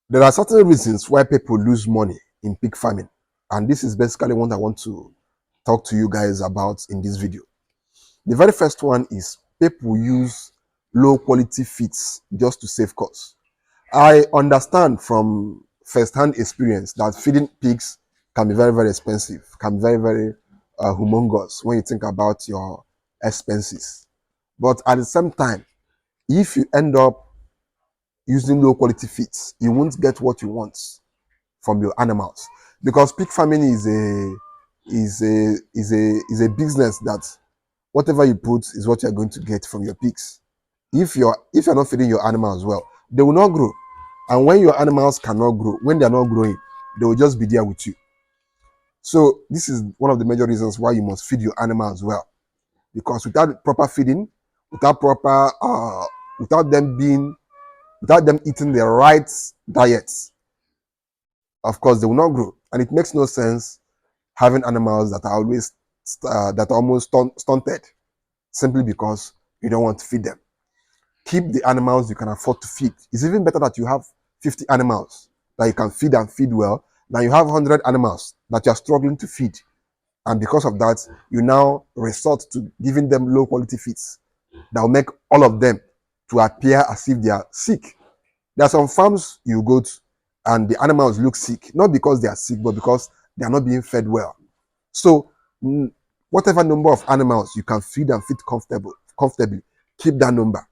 There are certain reasons why people lose money in pig farming, and this is basically what I want to talk to you guys about in this video. The very first one is people use low quality feeds just to save costs. I understand from first-hand experience that feeding pigs can be very, very expensive, can be very, very humongous when you think about your expenses. But at the same time, if you end up using low quality feeds, you won't get what you want from your animals, because pig farming is a business that whatever you put is what you're going to get from your pigs. If you're not feeding your animals well, they will not grow. And when your animals cannot grow, when they're not growing, they will just be there with you. So this is one of the major reasons why you must feed your animals well. Because without proper feeding, without proper without them eating the right diets, of course they will not grow. And it makes no sense having animals that are always that are almost stunted simply because you don't want to feed them. Keep the animals you can afford to feed. It's even better that you have 50 animals that you can feed and feed well than you have 100 animals that you're struggling to feed. And because of that, you now resort to giving them low quality feeds that will make all of them to appear as if they are sick. There are some farms you go to and the animals look sick, not because they are sick, but because they are not being fed well. So, whatever number of animals you can feed and feed comfortably, keep that number.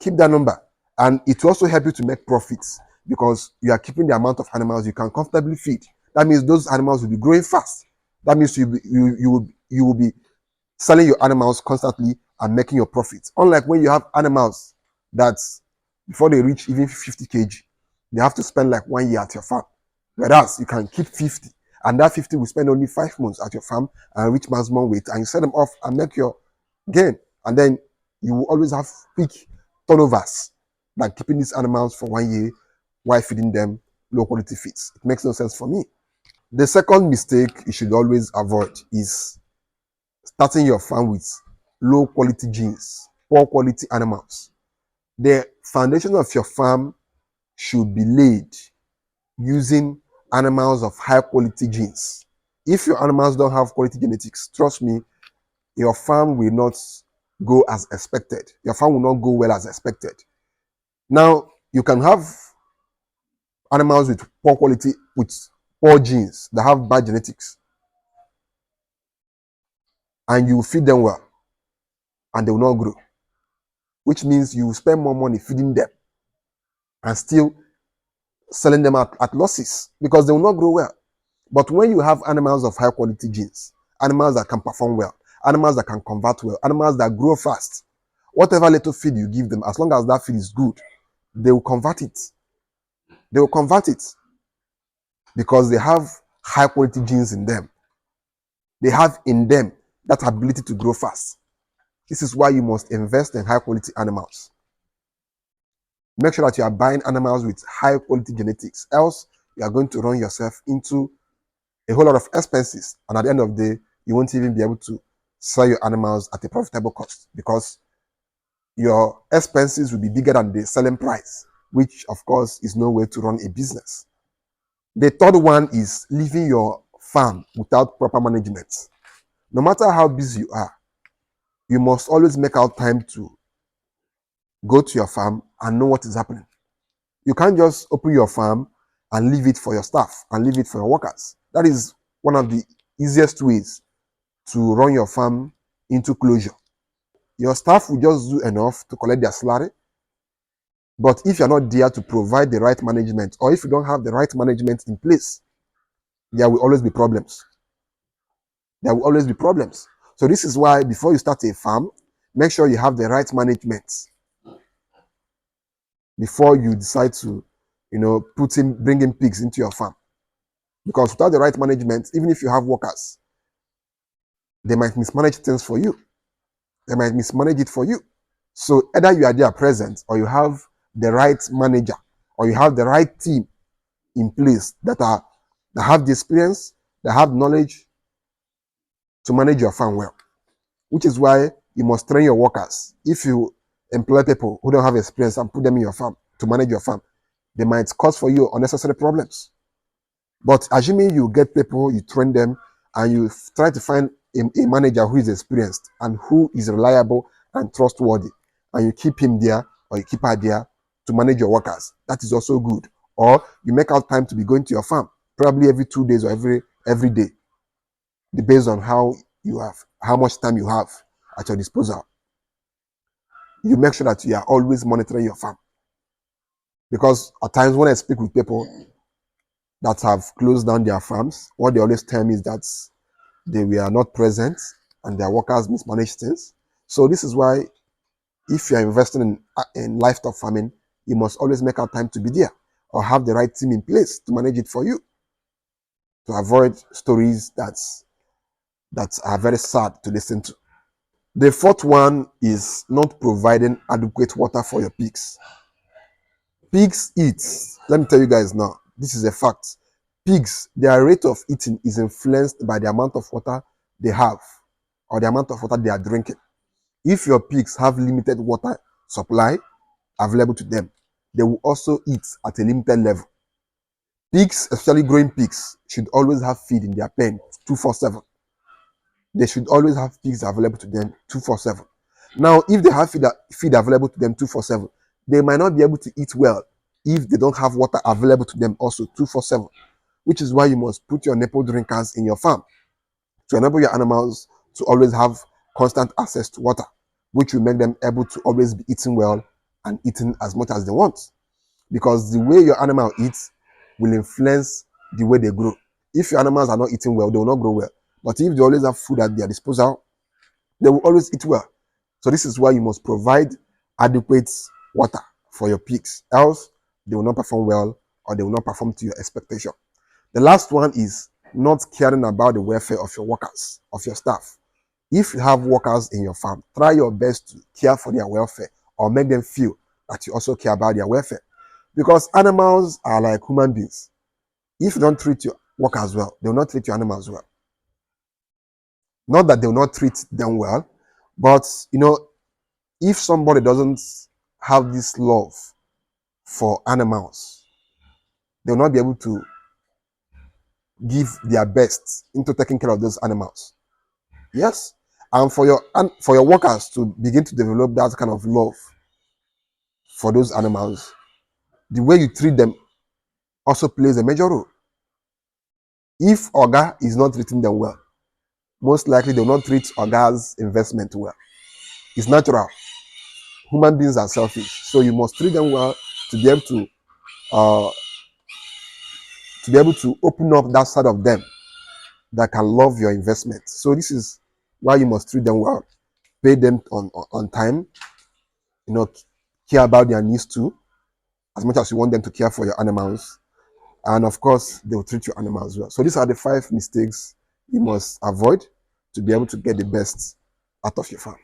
Keep that number. And it will also help you to make profits because you are keeping the amount of animals you can comfortably feed. That means those animals will be growing fast. That means you will be selling your animals constantly and making your profits. Unlike when you have animals that before they reach even 50 kg, they have to spend like 1 year at your farm. Whereas you can keep 50, and that 50 will spend only 5 months at your farm and reach maximum weight, and you sell them off and make your gain. And then you will always have quick turnovers than keeping these animals for 1 year while feeding them low quality feeds. It makes no sense for me. The second mistake you should always avoid is starting your farm with low quality genes, poor quality animals. The foundation of your farm should be laid using animals of high quality genes. If your animals don't have quality genetics, trust me, your farm will not go as expected. Your farm will not go well as expected. Now, you can have animals with poor quality, with poor genes that have bad genetics, and you feed them well, and they will not grow, which means you spend more money feeding them and still selling them at losses because they will not grow well. But when you have animals of high quality genes, animals that can perform well, animals that can convert well, animals that grow fast, whatever little feed you give them, as long as that feed is good, they will convert it. They will convert it because they have high quality genes in them. They have in them that ability to grow fast. This is why you must invest in high quality animals. Make sure that you are buying animals with high quality genetics, else you are going to run yourself into a whole lot of expenses, and at the end of the day, you won't even be able to sell your animals at a profitable cost because your expenses will be bigger than the selling price, which of course is no way to run a business. The third one is leaving your farm without proper management. No matter how busy you are, you must always make out time to go to your farm and know what is happening. You can't just open your farm and leave it for your staff and leave it for your workers. That is one of the easiest ways to run your farm into closure. Your staff will just do enough to collect their salary, but if you're not there to provide the right management, or if you don't have the right management in place, there will always be problems. There will always be problems. So this is why before you start a farm, make sure you have the right management before you decide to, bring in pigs into your farm. Because without the right management, even if you have workers, they might mismanage things for you. They might mismanage it for you. So either you are there present, or you have the right manager, or you have the right team in place that have the experience, that have knowledge to manage your farm well. Which is why you must train your workers. If you employ people who don't have experience and put them in your farm to manage your farm, They might cause for you unnecessary problems. But assuming you get people, you train them, and you try to find a manager who is experienced and who is reliable and trustworthy, and you keep him there or you keep her there to manage your workers, that is also good. Or you make out time to be going to your farm, probably every 2 days or every day, based on how much time you have at your disposal. You make sure that you are always monitoring your farm. Because at times when I speak with people that have closed down their farms, what they always tell me is that they were not present and their workers mismanaged things. So this is why if you are investing in livestock farming, you must always make out time to be there or have the right team in place to manage it for you, to avoid stories that are very sad to listen to. The fourth one is not providing adequate water for your pigs. Pigs eat. Let me tell you guys now, this is a fact. Pigs, their rate of eating is influenced by the amount of water they have or the amount of water they are drinking. If your pigs have limited water supply available to them, they will also eat at a limited level. Pigs, especially growing pigs, should always have feed in their pen 247. They should always have pigs available to them 247. Now, if they have feed available to them 247, they might not be able to eat well if they don't have water available to them also 247, which is why you must put your nipple drinkers in your farm to enable your animals to always have constant access to water, which will make them able to always be eating well and eating as much as they want. Because the way your animal eats will influence the way they grow. If your animals are not eating well, they will not grow well. But if they always have food at their disposal, they will always eat well. So this is why you must provide adequate water for your pigs. Else, they will not perform well or they will not perform to your expectation. The last one is not caring about the welfare of your workers, of your staff. If you have workers in your farm, try your best to care for their welfare or make them feel that you also care about their welfare. Because animals are like human beings. If you don't treat your workers well, they will not treat your animals well. Not that they will not treat them well, but if somebody doesn't have this love for animals, they will not be able to give their best into taking care of those animals. Yes, and for your workers to begin to develop that kind of love for those animals, the way you treat them also plays a major role. If Oga is not treating them well, most likely they will not treat Oga's investment well. It's natural. Human beings are selfish, so you must treat them well to be able uh, to open up that side of them that can love your investment. So this is why you must treat them well, pay them on time, care about their needs too, as much as you want them to care for your animals. And of course, they will treat your animals well. So these are the 5 mistakes you must avoid to be able to get the best out of your farm.